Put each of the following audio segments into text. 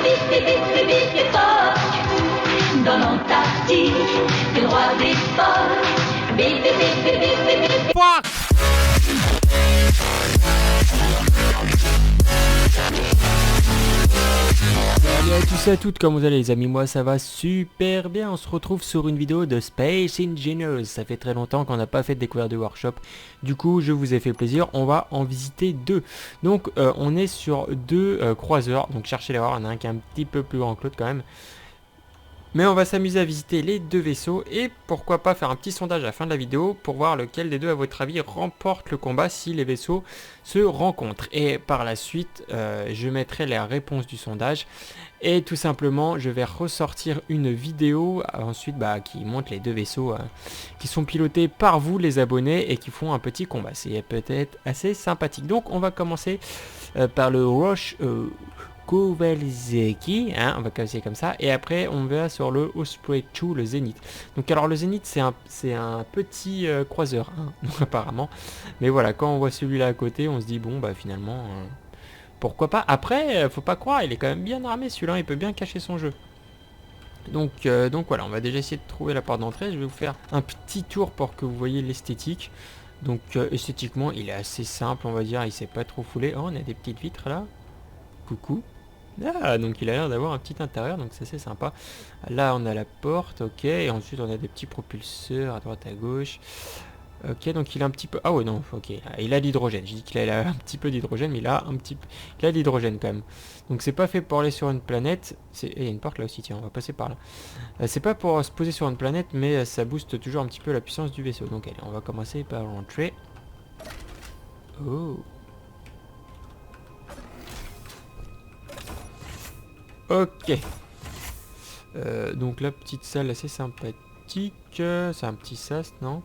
bip, époque. Dans l'Antarctique, le roi des phoques. Bip, bip, bip, bip, bip, bip, bip. Fuck. Salut à tous et à toutes, comment vous allez les amis? Moi ça va super bien. On se retrouve sur une vidéo de Space Engineers. Ça fait très longtemps qu'on n'a pas fait de découverte de workshop. Du coup je vous ai fait plaisir, on va en visiter deux. Donc on est sur deux croiseurs. Donc cherchez l'erreur, il y en a un qui est un petit peu plus grand que l'autre quand même. Mais on va s'amuser à visiter les deux vaisseaux et pourquoi pas faire un petit sondage à la fin de la vidéo pour voir lequel des deux à votre avis remporte le combat si les vaisseaux se rencontrent. Et par la suite je mettrai la réponse du sondage et tout simplement je vais ressortir une vidéo ensuite qui montre les deux vaisseaux qui sont pilotés par vous les abonnés et qui font un petit combat. C'est peut-être assez sympathique. Donc on va commencer par le Roche Kowalski, hein, on va commencer comme ça, et après on va sur le Osprey 2, le Zénith. Donc alors le Zénith c'est un petit croiseur, hein, apparemment, mais voilà, quand on voit celui-là à côté, on se dit bon bah finalement, pourquoi pas. Après, faut pas croire, il est quand même bien armé celui-là, il peut bien cacher son jeu. Donc voilà, on va déjà essayer de trouver la porte d'entrée. Je vais vous faire un petit tour pour que vous voyez l'esthétique. Donc esthétiquement, il est assez simple, on va dire, il s'est pas trop foulé. Oh, on a des petites vitres là. Coucou. Ah, donc il a l'air d'avoir un petit intérieur, donc c'est assez sympa. Là, on a la porte, ok. Et ensuite, on a des petits propulseurs à droite, à gauche. Ok, donc il a un petit peu... Ah ouais, non, ok. Il a l'hydrogène. J'ai dit qu'il a un petit peu d'hydrogène, mais il a un petit peu... Il a l'hydrogène quand même. Donc c'est pas fait pour aller sur une planète. Et il y a une porte là aussi, tiens, on va passer par là. C'est pas pour se poser sur une planète, mais ça booste toujours un petit peu la puissance du vaisseau. Donc allez, on va commencer par rentrer. Oh. Ok. Donc la petite salle assez sympathique. C'est un petit sas, non?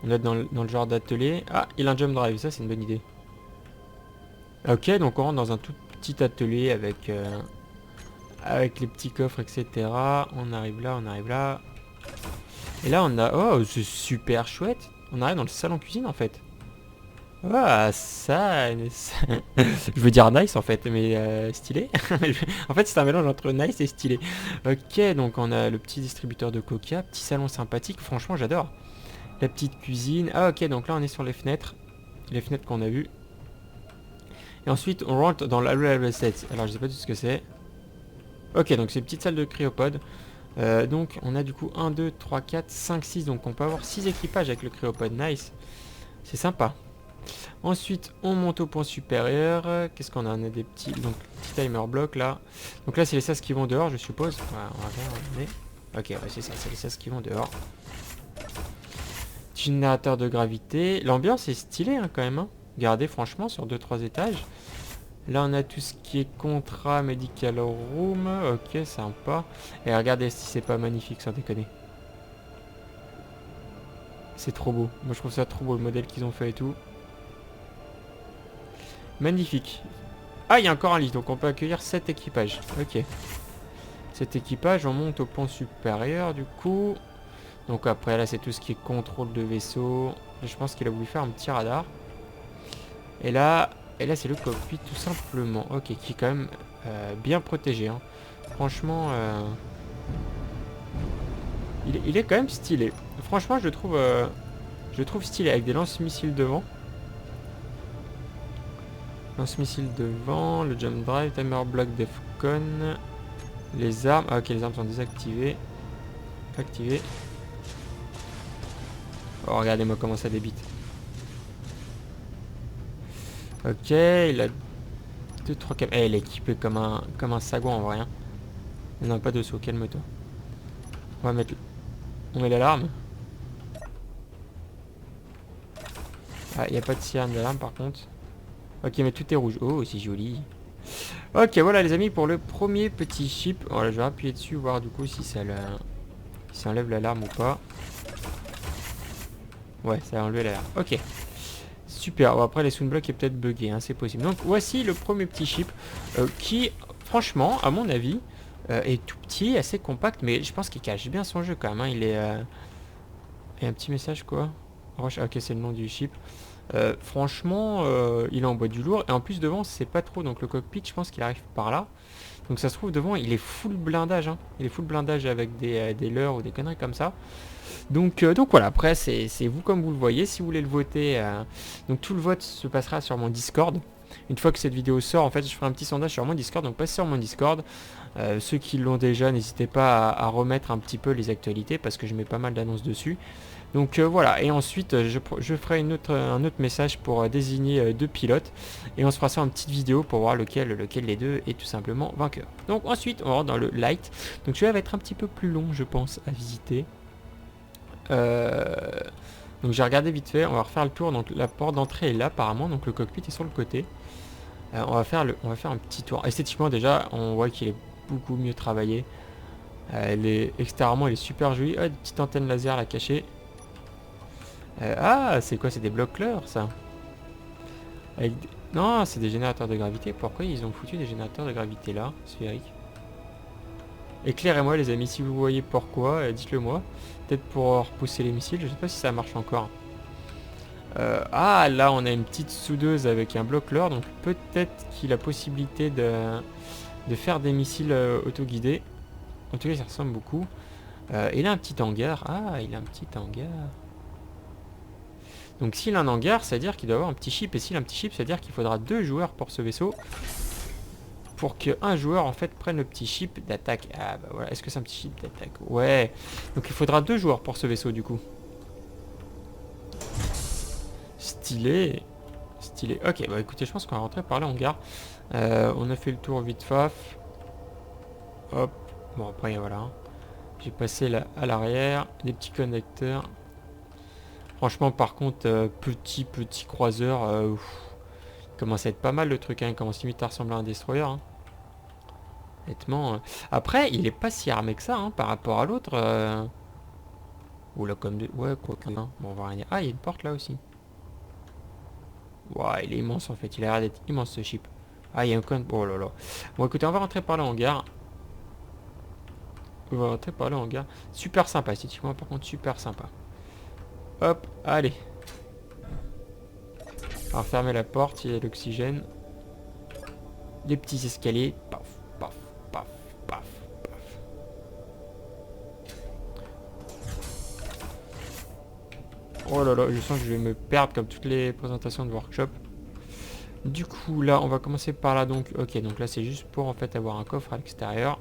On est dans le genre d'atelier. Ah, il a un jump drive, ça c'est une bonne idée. Ok, donc on rentre dans un tout petit atelier avec les petits coffres, etc. On arrive là, on arrive là. Et là on a... Oh, c'est super chouette. On arrive dans le salon cuisine en fait. Ah, ça... Je veux dire nice en fait, mais stylé. En fait c'est un mélange entre nice et stylé. Ok, donc on a le petit distributeur de coca, petit salon sympathique, franchement j'adore. La petite cuisine. Ah ok, donc là on est sur les fenêtres qu'on a vues. Et ensuite on rentre dans la recette. Alors je sais pas tout ce que c'est. Ok, donc c'est une petite salle de cryopode. Donc on a du coup 1, 2, 3, 4, 5, 6. Donc on peut avoir 6 équipages avec le cryopode, nice. C'est sympa. Ensuite on monte au point supérieur. Qu'est-ce qu'on a? On a des petits, donc, petits timer blocs là. Donc là c'est les sas qui vont dehors je suppose. Voilà, on va regarder. Ok, ouais, c'est ça, c'est les sas qui vont dehors. Générateur de gravité. L'ambiance est stylée hein, quand même. Hein. Regardez franchement sur 2-3 étages. Là on a tout ce qui est contrat medical room. Ok, sympa. Et regardez si c'est pas magnifique sans déconner. C'est trop beau. Moi je trouve ça trop beau le modèle qu'ils ont fait et tout. Magnifique. Ah, il y a encore un lit, donc on peut accueillir 7 équipages. Ok. 7 équipages, on monte au pont supérieur du coup. Donc après là c'est tout ce qui est contrôle de vaisseau. Je pense qu'il a voulu faire un petit radar. Et là c'est le cockpit tout simplement. Ok, qui est quand même bien protégé. Hein. Franchement, il est quand même stylé. Franchement je le trouve stylé avec des lance-missiles devant. Lance-missiles devant, le jump drive, timer block Defcon, les armes. Ah, ok, les armes sont désactivées. Activées. Oh, regardez-moi comment ça débite. Ok, il a 2-3 cam. Eh, il est équipé comme un sagouin en vrai. Hein. Non, pas de saut, calme-toi. On va mettre... On met l'alarme. Ah, il n'y a pas de sirène d'alarme par contre. Ok, mais tout est rouge. Oh, c'est joli. Ok, voilà les amis pour le premier petit chip. Voilà, je vais appuyer dessus, voir du coup si ça enlève l'alarme ou pas. Ouais, ça a enlevé l'alarme. Ok. Super. Bon, après les soundblocks est peut-être buggé, hein, c'est possible. Donc voici le premier petit chip qui, franchement, à mon avis, est tout petit, assez compact, mais je pense qu'il cache bien son jeu quand même. Hein. Il est... Et un petit message quoi. Roche, ok, c'est le nom du chip. Franchement, il envoie du lourd. Et en plus, devant, c'est pas trop. Donc le cockpit, je pense qu'il arrive par là. Donc ça se trouve, devant, il est full blindage. Hein. Il est full blindage avec des leurres ou des conneries comme ça. Donc voilà, après, c'est vous comme vous le voyez. Si vous voulez le voter, donc tout le vote se passera sur mon Discord. Une fois que cette vidéo sort, en fait, je ferai un petit sondage sur mon Discord. Donc passez sur mon Discord. Ceux qui l'ont déjà, n'hésitez pas à remettre un petit peu les actualités parce que je mets pas mal d'annonces dessus. Donc voilà, et ensuite je ferai un autre message pour désigner 2 pilotes. Et on se fera ça en petite vidéo pour voir lequel des deux est tout simplement vainqueur. Donc ensuite on rentre dans le light. Donc celui-là va être un petit peu plus long je pense à visiter. Donc j'ai regardé vite fait, on va refaire le tour. Donc la porte d'entrée est là apparemment, donc le cockpit est sur le côté. On va faire un petit tour. Esthétiquement déjà on voit qu'il est beaucoup mieux travaillé. Extérieurement elle est super jolie. Ah, une petite antenne laser là cachée. Ah, c'est quoi? C'est des blocs Cleur, ça? Non, c'est des générateurs de gravité. Pourquoi ils ont foutu des générateurs de gravité là, sphériques? Éclairez-moi les amis, si vous voyez pourquoi, dites-le moi. Peut-être pour repousser les missiles, je sais pas si ça marche encore. Ah, là on a une petite soudeuse avec un bloc Cleur, donc peut-être qu'il a possibilité de faire des missiles autoguidés. En tout cas, ça ressemble beaucoup. Il a un petit hangar. Ah, il a un petit hangar. Donc s'il a un hangar, ça veut dire qu'il doit avoir un petit chip. Et s'il a un petit chip, ça veut dire qu'il faudra 2 joueurs pour ce vaisseau. Pour qu'un joueur en fait prenne le petit chip d'attaque. Ah bah voilà, est-ce que c'est un petit chip d'attaque? Ouais. Donc il faudra 2 joueurs pour ce vaisseau du coup. Stylé. Stylé. Ok, bah écoutez, je pense qu'on va rentrer par là en hangar. On a fait le tour vite faf. Hop. Bon après voilà. J'ai passé là à l'arrière. Des petits connecteurs. Franchement, par contre, petit croiseur, il commence à être pas mal le truc, hein. Il commence limite à ressembler à un destroyer. Hein. Honnêtement. Après, il est pas si armé que ça, hein, par rapport à l'autre. Oula, comme de... Ouais, quoi que... Hein. Bon, on va rien dire. Ah, il y a une porte là aussi. Ouah, il est immense en fait. Il a l'air d'être immense ce chip. Ah, il y a un con... Oh là là. Bon, écoutez, on va rentrer par là en gare. On va rentrer par là en gare. Super sympa, esthétiquement, par contre, super sympa. Hop, allez. On va refermer la porte, il y a l'oxygène. Des petits escaliers. Paf, paf, paf, paf, paf. Oh là là, je sens que je vais me perdre comme toutes les présentations de workshop. Du coup, là, on va commencer par là. Donc, ok, donc là, c'est juste pour en fait avoir un coffre à l'extérieur.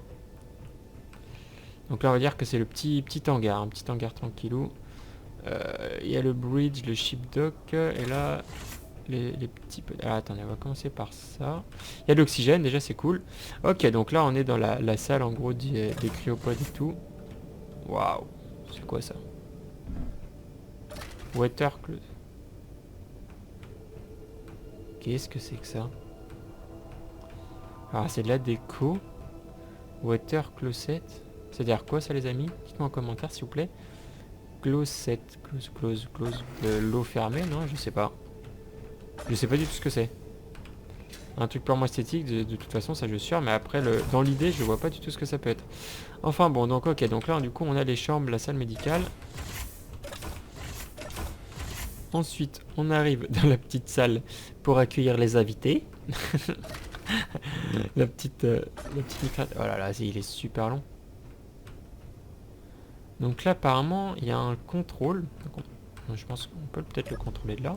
Donc là, on va dire que c'est le petit hangar. Un petit hangar tranquillou. Il y a le bridge, le ship dock. Et là... Les petits... Ah, attendez, on va commencer par ça. Il y a de l'oxygène, déjà c'est cool. Ok, donc là on est dans la salle en gros des cryopodes et tout. Waouh, c'est quoi ça? Water closet. Qu'est-ce que c'est que ça? Ah, c'est de la déco. Water closet. C'est-à-dire quoi ça les amis? Dites-moi en commentaire s'il vous plaît. Closet, close. L'eau fermée, non? Je sais pas. Je sais pas du tout ce que c'est. Un truc purement esthétique, de toute façon, ça je suis sûr. Mais après, dans l'idée, je vois pas du tout ce que ça peut être. Enfin bon, donc ok. Donc là, du coup, on a les chambres, la salle médicale. Ensuite, on arrive dans la petite salle pour accueillir les invités. la petite oh là là, il est super long. Donc là, apparemment, il y a un contrôle. Je pense qu'on peut peut-être le contrôler de là.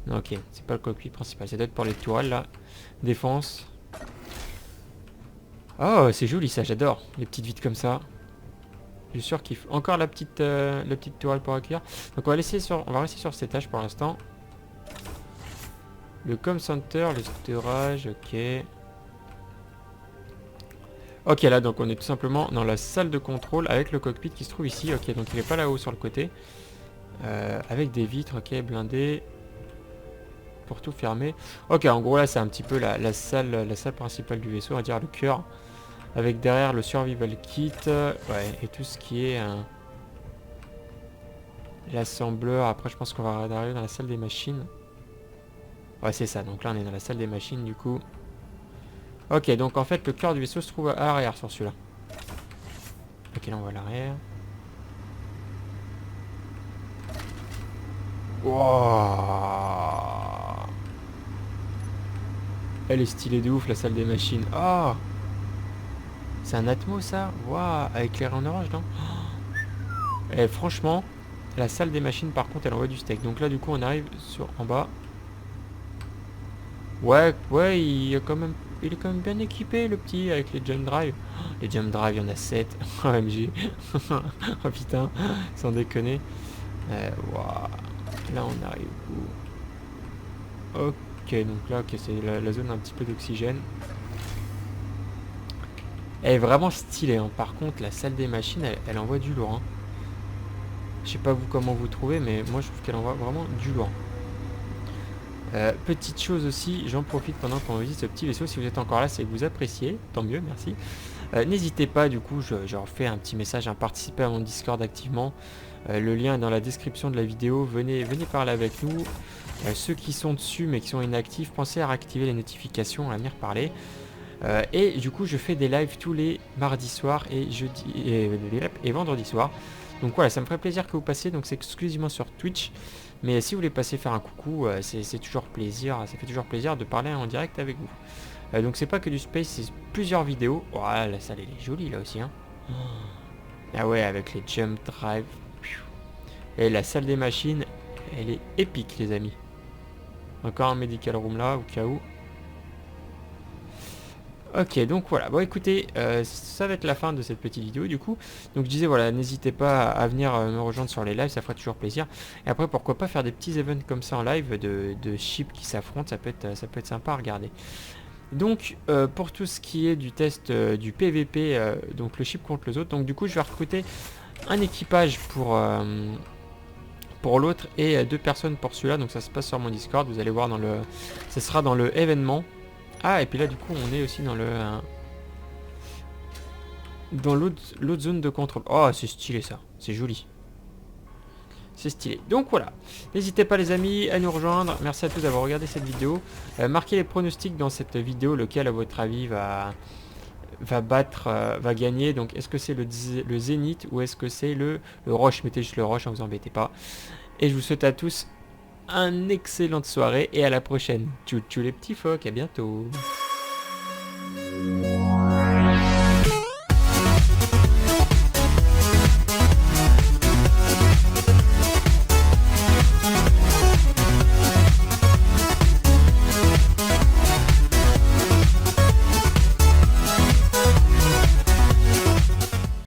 Non, ok, c'est pas le cockpit principal, c'est peut-être pour les tourelles là. Défense. Oh, c'est joli ça, j'adore. Les petites vitres comme ça. Je suis sûr qu'il faut encore la petite tourelle pour accueillir. Donc on va rester sur cet étage pour l'instant. Le com center, le storage, ok. Ok, là donc on est tout simplement dans la salle de contrôle avec le cockpit qui se trouve ici. Ok, donc il est pas là-haut sur le côté. Avec des vitres, ok, blindées. Pour tout fermer. Ok, en gros là c'est un petit peu la salle principale du vaisseau, on va dire le cœur. Avec derrière le survival kit. Ouais, et tout ce qui est l'assembleur. Après je pense qu'on va arriver dans la salle des machines. Ouais c'est ça, donc là on est dans la salle des machines du coup. Ok, donc en fait le cœur du vaisseau se trouve à l'arrière sur celui-là. Ok, là on va à l'arrière. Wow. Elle est stylée de ouf, la salle des machines. Oh, c'est un Atmo ça. Waouh, éclairé en orange, non? Et franchement, la salle des machines, par contre, elle envoie du steak. Donc là, du coup, on arrive sur en bas. Ouais, ouais, il est quand même bien équipé, le petit, avec les jump drive. Les jump drive, il y en a 7. OMG. Oh putain, sans déconner. Waouh. Là, on arrive où? Ok, donc là, ok, c'est la zone un petit peu d'oxygène. Elle est vraiment stylée, hein. Par contre, la salle des machines, elle envoie du lourd, hein. Je sais pas vous comment vous trouvez, mais moi je trouve qu'elle envoie vraiment du lourd. Petite chose aussi, j'en profite pendant qu'on visite ce petit vaisseau. Si vous êtes encore là, c'est que vous appréciez, tant mieux, merci. N'hésitez pas, du coup, je refais un petit message, à participer à mon Discord activement. Le lien est dans la description de la vidéo. Venez parler avec nous. Ceux qui sont dessus mais qui sont inactifs, pensez à réactiver les notifications, à venir parler. Et du coup, je fais des lives tous les mardis soirs et jeudi et vendredi soir. Donc voilà, ça me ferait plaisir que vous passiez. Donc c'est exclusivement sur Twitch. Mais si vous voulez passer faire un coucou, c'est toujours plaisir. Ça fait toujours plaisir de parler en direct avec vous. Donc c'est pas que du space, c'est plusieurs vidéos. Oh, la salle elle est jolie là aussi, hein. Ah ouais, avec les jump drive. Et la salle des machines, elle est épique, les amis. Encore un medical room là, au cas où. Ok, donc voilà, bon écoutez, ça va être la fin de cette petite vidéo du coup. Donc je disais voilà, n'hésitez pas à venir me rejoindre sur les lives, ça fera toujours plaisir. Et après pourquoi pas faire des petits events comme ça en live de ships qui s'affrontent, ça peut être sympa à regarder. Donc pour tout ce qui est du test du PVP, donc le ship contre les autres, donc du coup je vais recruter un équipage pour l'autre et 2 personnes pour celui-là. Donc ça se passe sur mon Discord, vous allez voir dans le... Ce sera dans le événement. Ah, et puis là, du coup, on est aussi dans le... dans l'autre zone de contrôle. Oh, c'est stylé, ça. C'est joli. C'est stylé. Donc, voilà. N'hésitez pas, les amis, à nous rejoindre. Merci à tous d'avoir regardé cette vidéo. Marquez les pronostics dans cette vidéo. Lequel, à votre avis, va gagner. Donc, est-ce que c'est le Zénith ou est-ce que c'est le Roche? Mettez juste le Roche, ne vous embêtez pas. Et je vous souhaite à tous une excellente soirée et à la prochaine. Tchou tchou les petits phoques, à bientôt.